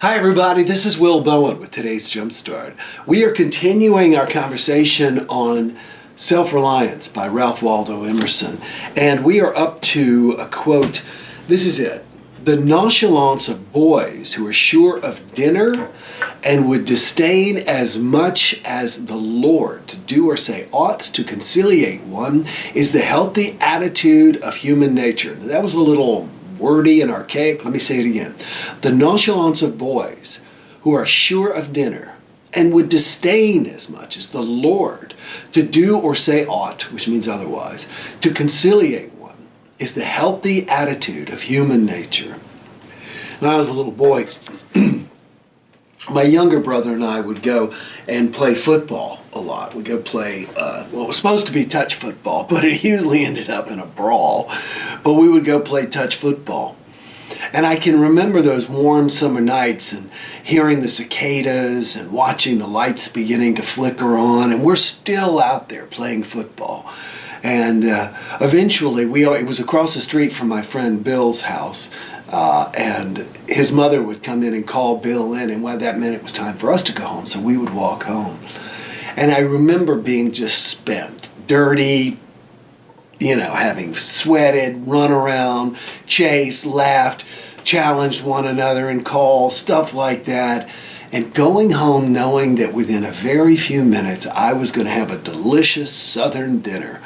Hi everybody, this is Will Bowen with today's JumpStart. We are continuing our conversation on Self-Reliance by Ralph Waldo Emerson, and we are up to a quote. This is it. The nonchalance of boys who are sure of dinner and would disdain as much as the Lord to do or say ought to conciliate one is the healthy attitude of human nature. Now, that was a little wordy and archaic. Let me say it again. The nonchalance of boys who are sure of dinner and would disdain as much as the Lord to do or say ought, which means otherwise, to conciliate one, is the healthy attitude of human nature. When I was a little boy, my younger brother and I would go and play football a lot. We'd go play, it was supposed to be touch football, but it usually ended up in a brawl. But we would go play touch football. And I can remember those warm summer nights and hearing the cicadas and watching the lights beginning to flicker on. And we're still out there playing football. And eventually, it was across the street from my friend Bill's house. And his mother would come in and call Bill in, and that meant it was time for us to go home, so we would walk home. And I remember being just spent, dirty, having sweated, run around, chased, laughed, challenged one another in calls, stuff like that, and going home knowing that within a very few minutes I was going to have a delicious Southern dinner,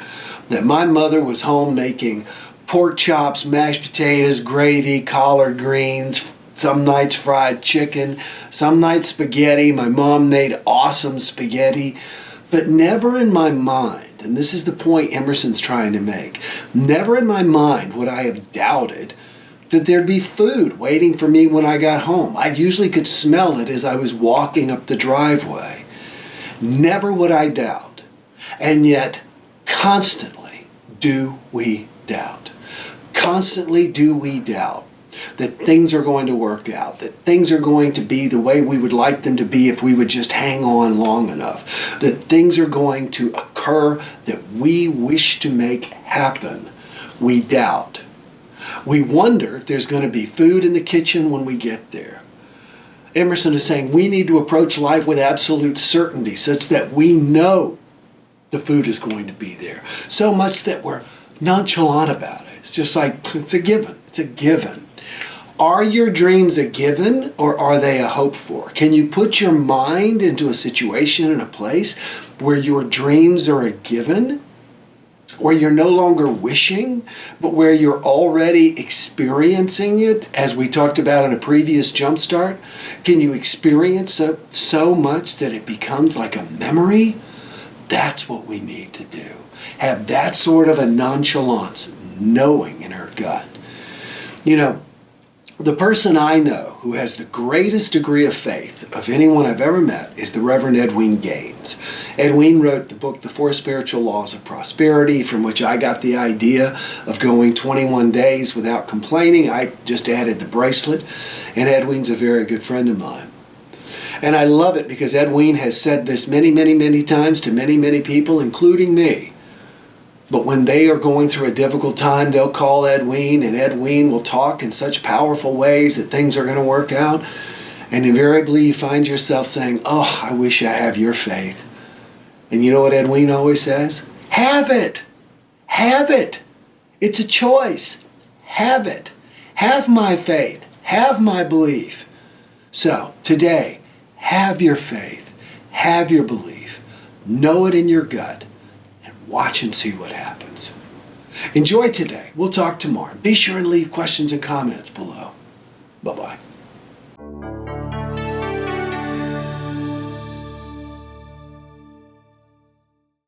that my mother was home making pork chops, mashed potatoes, gravy, collard greens, some nights fried chicken, some nights spaghetti. My mom made awesome spaghetti, but never in my mind, and this is the point Emerson's trying to make, never in my mind would I have doubted that there'd be food waiting for me when I got home. I usually could smell it as I was walking up the driveway. Never would I doubt, and yet constantly do we doubt. Constantly do we doubt that things are going to work out, that things are going to be the way we would like them to be if we would just hang on long enough, that things are going to occur that we wish to make happen. We doubt. We wonder if there's going to be food in the kitchen when we get there. Emerson is saying we need to approach life with absolute certainty such that we know the food is going to be there, so much that we're nonchalant about it. It's just like, it's a given. It's a given. Are your dreams a given or are they a hope for? Can you put your mind into a situation in a place where your dreams are a given? Where you're no longer wishing, but where you're already experiencing it, as we talked about in a previous JumpStart? Can you experience it so much that it becomes like a memory? That's what we need to do. Have that sort of a nonchalance, knowing in her gut. The person I know who has the greatest degree of faith of anyone I've ever met is the Reverend Edwin Gaines. Edwin wrote the book, The Four Spiritual Laws of Prosperity, from which I got the idea of going 21 days without complaining. I just added the bracelet, and Edwin's a very good friend of mine. And I love it because Edwin has said this many, many, many times to many, many people, including me. But when they are going through a difficult time, they'll call Edwin, and Edwin will talk in such powerful ways that things are going to work out. And invariably you find yourself saying, oh, I wish I have your faith. And you know what Edwin always says? Have it. Have it. It's a choice. Have it. Have my faith. Have my belief. So today, have your faith. Have your belief. Know it in your gut. Watch and see what happens. Enjoy today. We'll talk tomorrow. Be sure and leave questions and comments below. Bye-bye.